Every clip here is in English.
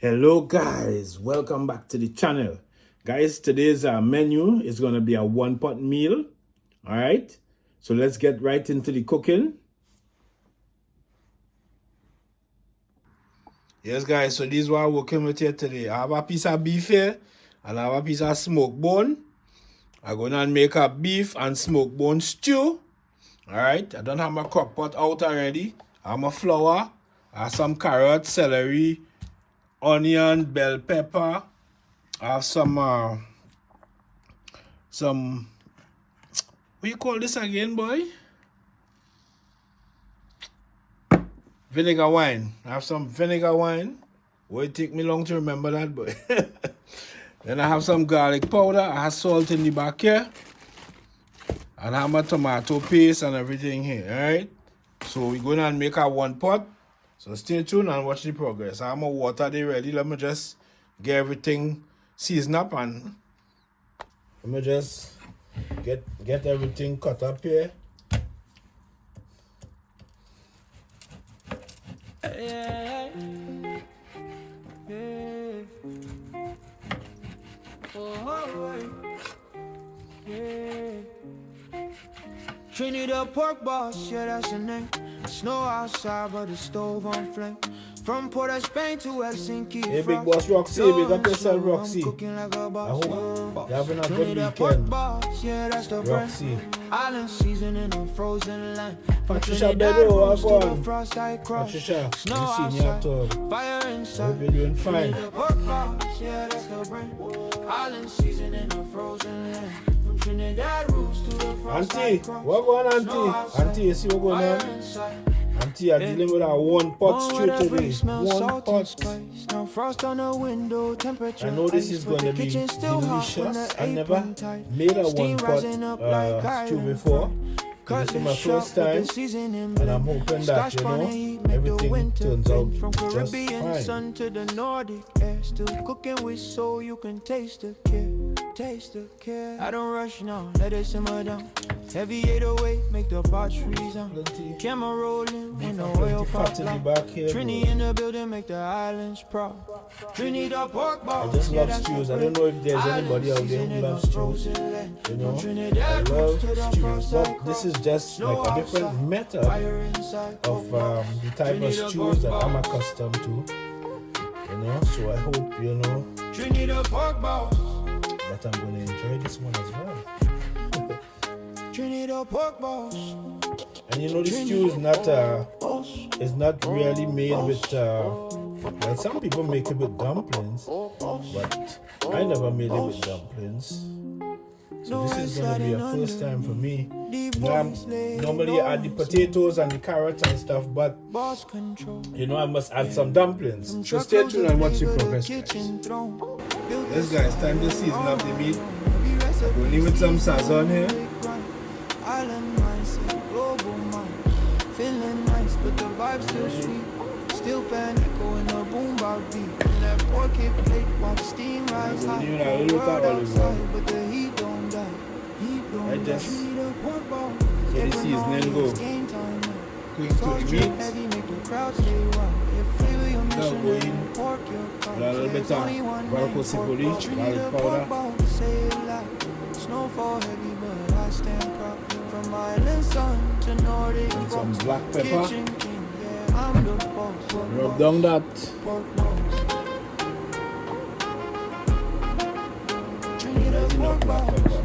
Hello guys, welcome back to the channel. Guys, today's menu is going to be a one-pot meal. All right, so let's get right into the cooking. Yes guys, so this is what I'm working with here today. I have a piece of beef here and I have a piece of smoked bone. I'm going to make a beef and smoked bone stew. All right, I don't have my crock pot out already. I have my flour, I have some carrots, celery, onion, bell pepper. I have some what you call this again, boy? Vinegar wine. I have some vinegar wine. Well, it take me long to remember that, but then I have some garlic powder. I have salt in the back here. And I have my tomato paste and everything here, alright? So we're going to make our one pot. So stay tuned and watch the progress. I have my water there ready. Let me just get everything seasoned up and let me just get everything cut up here. Trini the pork boss, yeah, that's her name. Snow outside, but the stove on flame. From Port of Spain to Helsinki. Hey, big boss Roxy, big up yourself, Roxy. I hope you're having a good weekend, yeah, that's the Roxy. Island season in a frozen land. Patricia Bedo, what's going? Patricia, you see me at all. I hope you're doing fine. Yeah, that's the brand. Island season in a frozen land. From Trinidad roots to the frost. Auntie, what going on, Auntie? Auntie, you see what going on? Auntie, I'm dealing with a one pot stew today. One pot. Now frost on the window, temperature. I know this is going to be delicious. I never made a one pot stew before. This is my first time, and I'm hoping that, you know, everything turns out from just Caribbean sun to the Nordic air. Still cooking with soul, you can taste the care. Taste the care. I don't rush now, let it simmer down. Heavy 808, make the box resound. Camera rolling, when the oil pop loud. Trini in the building, make the islands proud. Trini the pork ball. I just love stews. I don't know if there's anybody out there who loves stews. You know, I love stews. But this is just like a different method of the type of stews that I'm accustomed to. You know, so I hope, you know, that I'm going to enjoy this one as well. And you know, the stew is not really made with well, some people make it with dumplings, but I never made it with dumplings. So this is going to be a first time for me. Normally I add the potatoes and the carrots and stuff, but you know, I must add some dumplings. So stay tuned and watch the progress, guys. Yes guys, time to season up the meat. We'll leave with some sazon here. Island mindset, global mind. Finland nice, but the vibe's still sweet. Still pan echo in the boom bout beat. In that pork hit plate, watch steam rise high. World outside, but the heat don't die. Heat don't die. So the seasoning go quick to the meat. Heavy, make the crowd stay wild. If flavor your mission, go in then pork your cause. a little bit of varco cipoli, garlic powder. Say it loud. Snowfall heavy, but I stand proud. From island sun to Nordic And some black pepper. kitchen king, yeah, I'm the boss. Rub down that. Pork nose. Trini the pork Black balls. pepper.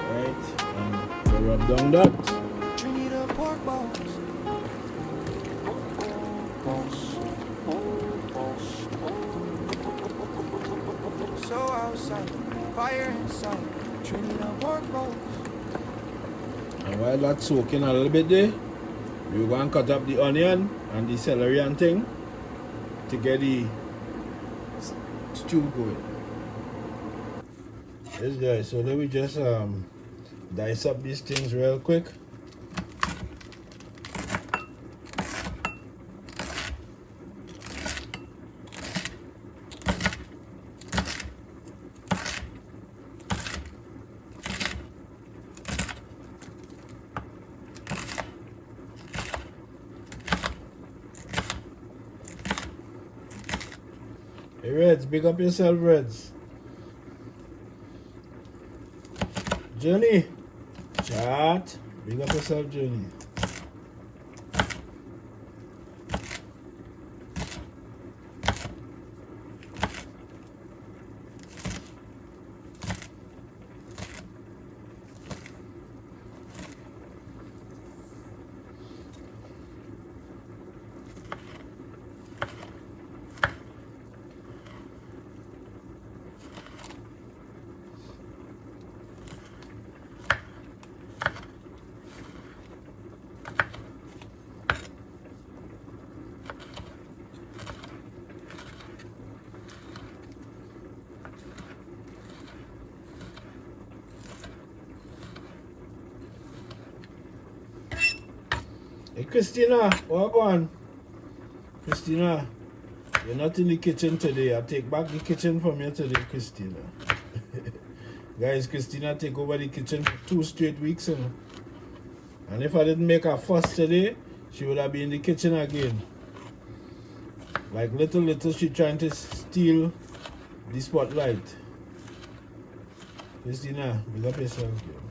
Right, and we rub down that. Trini the pork balls. So outside, fire inside. Trini the pork balls. And while that's soaking a little bit there, we're going to cut up the onion and the celery and thing to get the stew going. Yes guys, so let me just dice up these things real quick. Hey Reds, big up yourself, Reds. Journey. Chat. Big up yourself, Journey. Hey Christina, what on? Christina, you're not in the kitchen today. I take back the kitchen from you today, Christina. Guys, Christina take over the kitchen for 2 straight weeks, you know. And if I didn't make her fuss today, she would have been in the kitchen again. Like little she trying to steal the spotlight. Christina, big up yourself, girl.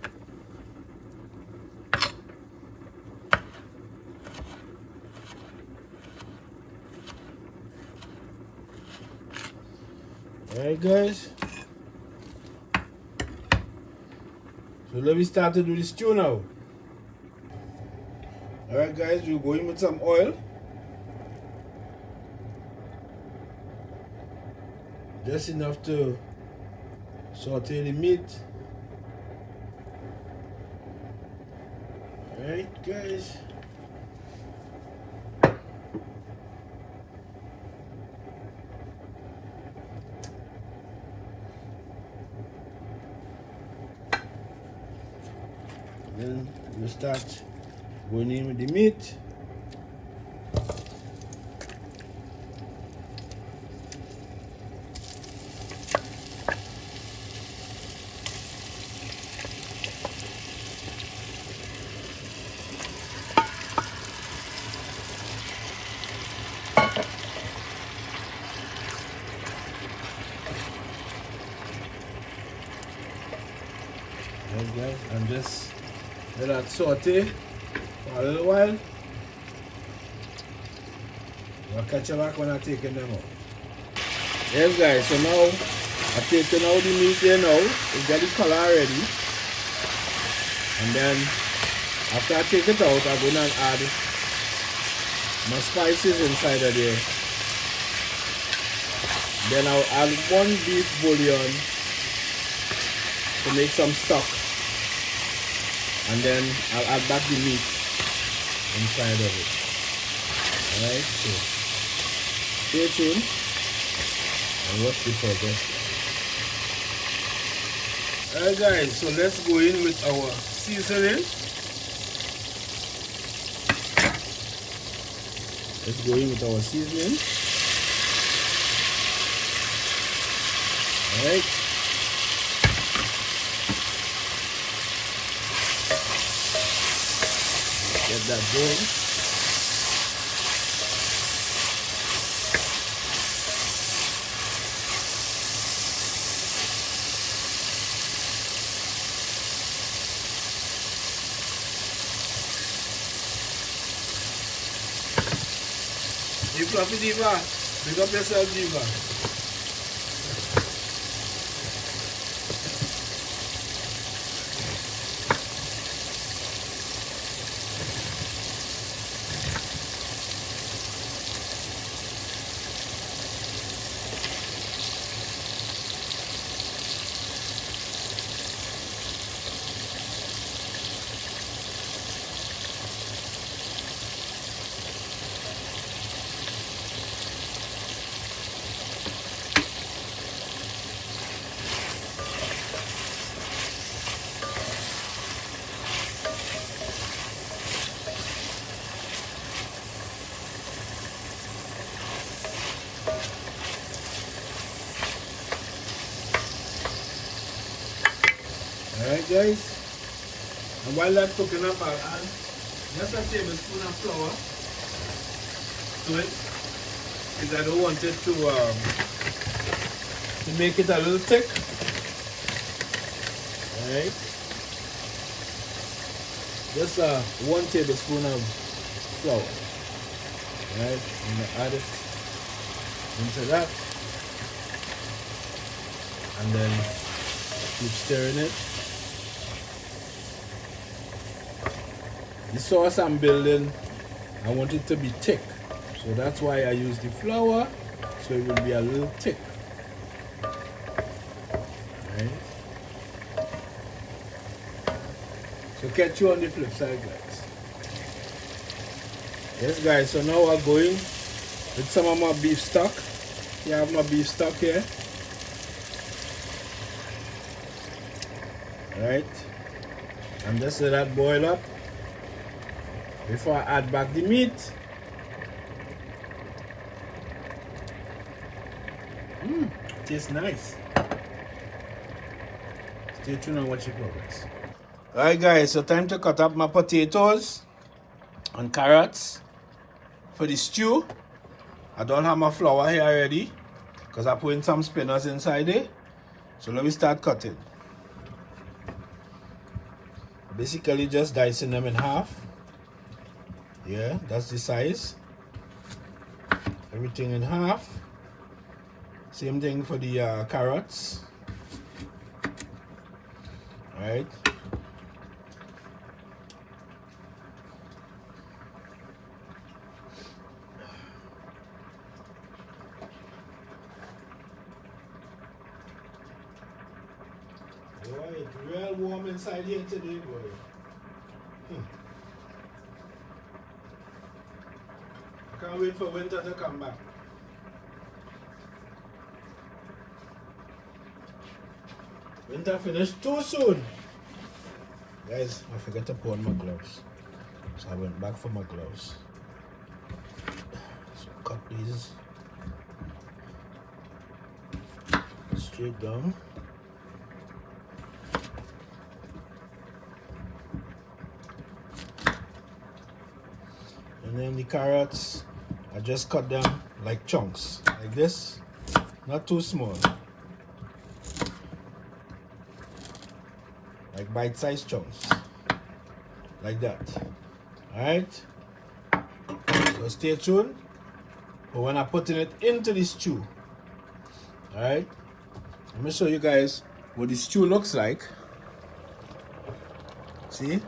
Alright guys, so let me start to do the stew now. Alright guys, we'll go in with some oil. Just enough to saute the meat. Alright guys. Then we start going in with the meat. Right guys, and just let that saute for a little while. I'll catch you back when I'm taking them out. Yes guys, so now I'm taking out the meat here now. It's got the color already. And then after I take it out, I'm going to add my spices inside of there. Then I'll add 1 beef bouillon to make some stock. And then I'll add back the meat inside of it. Alright, so stay tuned and watch the progress. Alright guys, so let's go in with our seasoning. Let's go in with our seasoning. Alright. Get that going. Hey Fluffy Diva, big up yourself, Diva. Alright guys, and while that's cooking up, I'll add just a tablespoon of flour to it, because I don't want it to to make it a little thick. Alright. Just 1 tablespoon of flour. Alright, I'm gonna add it into that. And then keep stirring it. The sauce I'm building, I want it to be thick. So that's why I use the flour, so it will be a little thick. Alright. So catch you on the flip side, guys. Yes guys, so now we're going with some of my beef stock. You have my beef stock here. Alright. And just let that boil up before I add back the meat. Tastes nice. Stay tuned and watch the progress. Alright guys, so time to cut up my potatoes and carrots for the stew. I don't have my flour here already because I put in some spinners inside it. So let me start cutting. Basically just dicing them in half. Yeah, that's the size. Everything in half. Same thing for the carrots. Alright. Boy, it's real warm inside here today, boy. I can't wait for winter to come back. Winter finished too soon. Guys, I forgot to put on my gloves. So I went back for my gloves. So cut these straight down. And then the carrots, I just cut them like chunks, like this. Not too small. Like bite-sized chunks. Like that. Alright? So stay tuned for when I'm putting it into the stew. Alright? Let me show you guys what the stew looks like. See?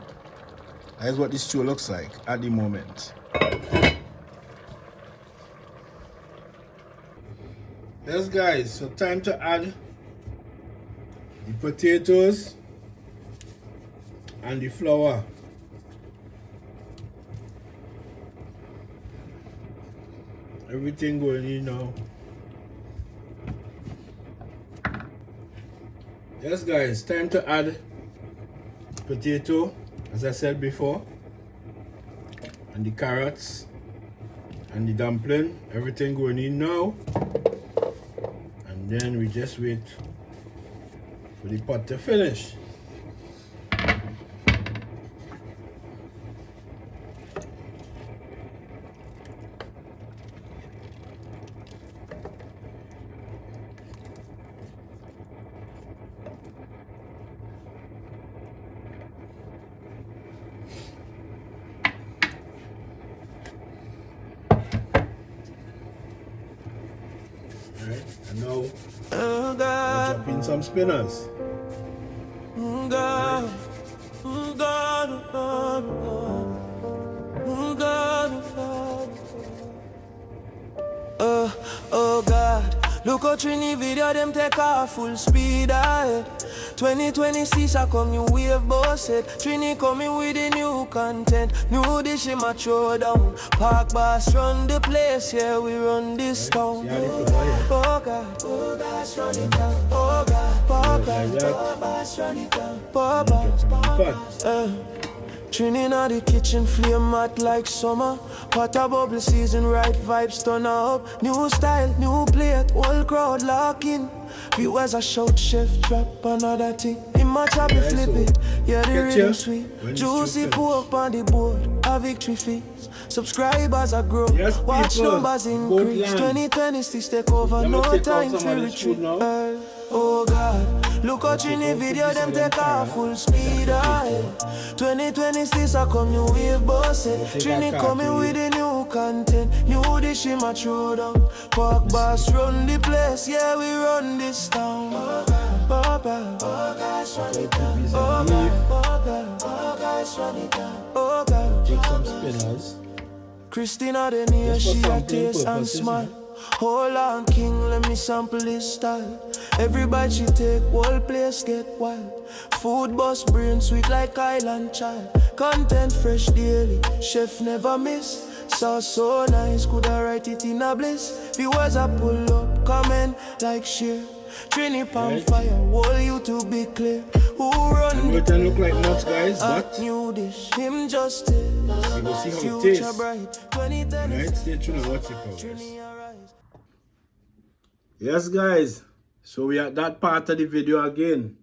That's what the stew looks like at the moment. Yes guys, so time to add the potatoes and the flour. Everything going in now. Yes guys, time to add potato, as I said before, and the carrots and the dumpling. Everything going in now. And then we just wait for the pot to finish. Alright, and now I'll drop in some spinners. Oh God, look how Trini video them take off full speed ahead. 2026 I come new wave boss it. Trini coming with the new content. New dish in my throw down. Park boss run the place, yeah we run this town. Oh God, oh boss run it down. Oh God, oh boss run it down. Oh boss, Trini in the kitchen, flame hot like summer. Pot a bubble season, right vibes turn up. New style, new plate, whole crowd locking. Viewers a shout, chef drop another thing. In a chop it, flip it. Yeah, the Catch rhythm ya sweet. when it's Juicy finished. pork on the board. A victory feast. Subscribers are grow. Yes, Watch people, numbers both increase. land. 2026 take over. Let me No take out time some for of this food retreat. now. Oh God, look at Trini out video, this them and then take off carrot. full speed. Aye. 2026 I come new wave boss it. take Trini that coming carrot. with the new content. New dish in my throw down. Park boss run the place, yeah we run this town. Oh God, oh guys run it down. Oh God, oh God, oh guys run it down. Oh God, Take some spinners. Christina the near Just for she a sampling taste and purposes, smile. man. Hold on, king, let me sample this style. Every bite she take, whole place get wild. Food bus brain sweet like island child. Content fresh daily, chef never miss. Sauce so nice, could I write it in a bliss? Viewers I pull up, comment, like, share. Trini pan Right. fire, whole YouTube be clear. Who run It can look like nuts, guys, a but new dish? Him justice. we will see how it Future tastes. bright, 2010 Right, stay tuned and watch it, guys. Trini arise. Yes, guys. So we are at that part of the video again.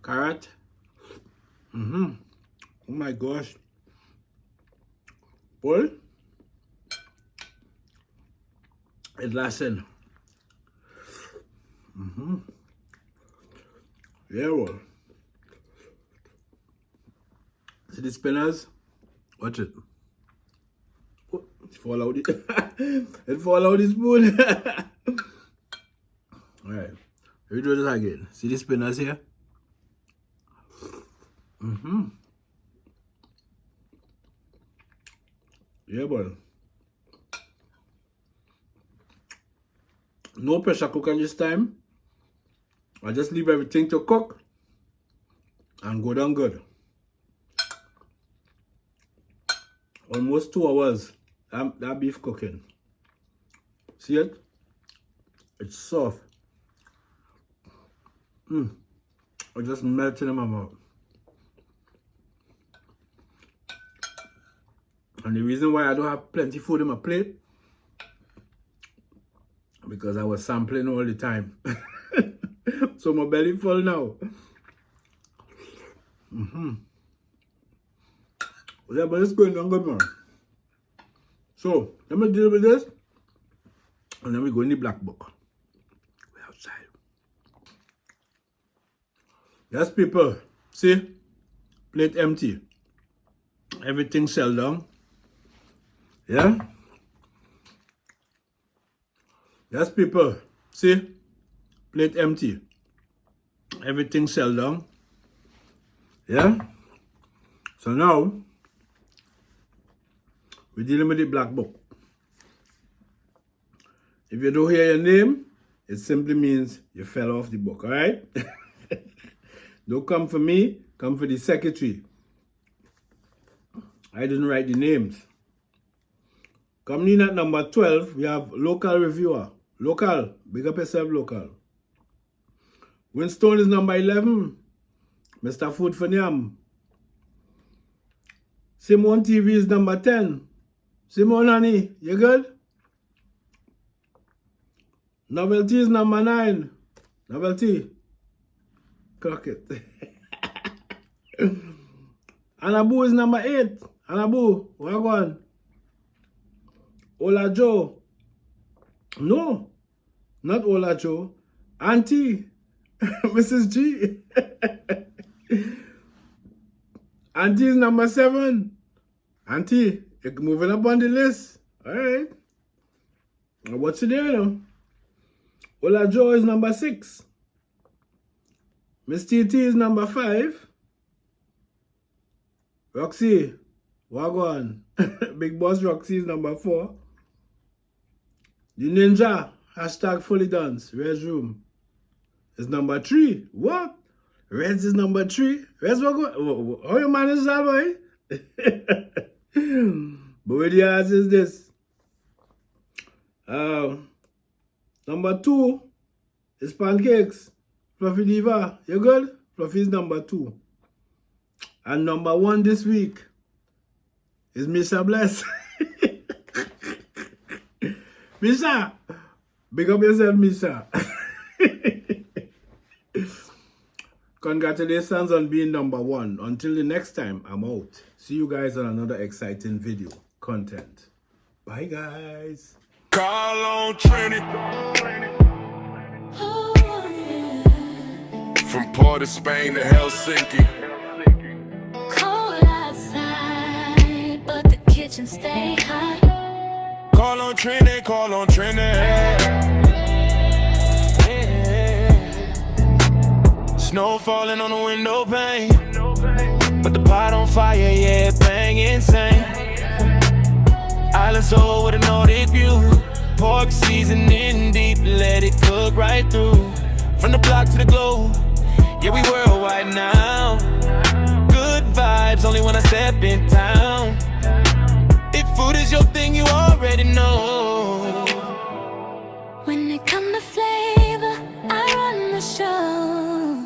Carrot. Oh my gosh. Pull. It's lesson. Yeah, well. See the spinners? Watch it. Oh, it fall out the it fall out the spoon. Alright. We do this again. See the spinners here? Yeah, boy. No pressure cooker this time. I just leave everything to cook and go down good. Almost 2 hours that beef cooking. See it? It's soft. It just melting in my mouth. And the reason why I don't have plenty food in my plate, because I was sampling all the time. So my belly full now. Yeah, but it's going on good, man. So, let me deal with this. And then we go in the black book. We're outside. Yes, people. See? Plate empty. Everything sell down. Yeah? Yes, people. See? Plate empty. Everything sell down. Yeah? So now, we're dealing with the black book. If you don't hear your name, it simply means you fell off the book, alright? Don't come for me, come for the secretary. I didn't write the names. Coming in at number 12, we have local reviewer. Local, big up yourself, local. Winston is number 11. Mr. Food for Nyam. Simone TV is number 10. Simone, honey, you good? Novelty is number 9. Novelty. Clock it. Anabu is number 8. Anabu, what on? Ola Joe. No, not Ola Joe. Auntie. Mrs. G. Auntie is number 7. Auntie, you're moving up on the list. Alright. What's your name now? Ola Joe is number 6. Miss TT is number 5. Roxy, Wagwan. Big Boss Roxy is number 4. The Ninja, hashtag fully dance, Red's room, is number 3. What? Reds is number 3. Reds, what go? How you manage that, boy? But where the ass is this? Number 2 is Pancakes. Fluffy Diva, you good? Fluffy is number 2. And number 1 this week is Misha Bless. Misha, big up yourself, Misha. Congratulations on being #1. Until the next time, I'm out. See you guys on another exciting video content. Bye, guys. Call on Trini. From Port of Spain to Helsinki. Cold outside, but the kitchen stay hot. Call on Trini, call on Trini. Snow falling on the window pane, but the pot on fire, yeah, bang insane. Island soul with a Nordic view, pork seasoning deep, let it cook right through. From the block to the globe, yeah, we worldwide now. Good vibes only when I step in town.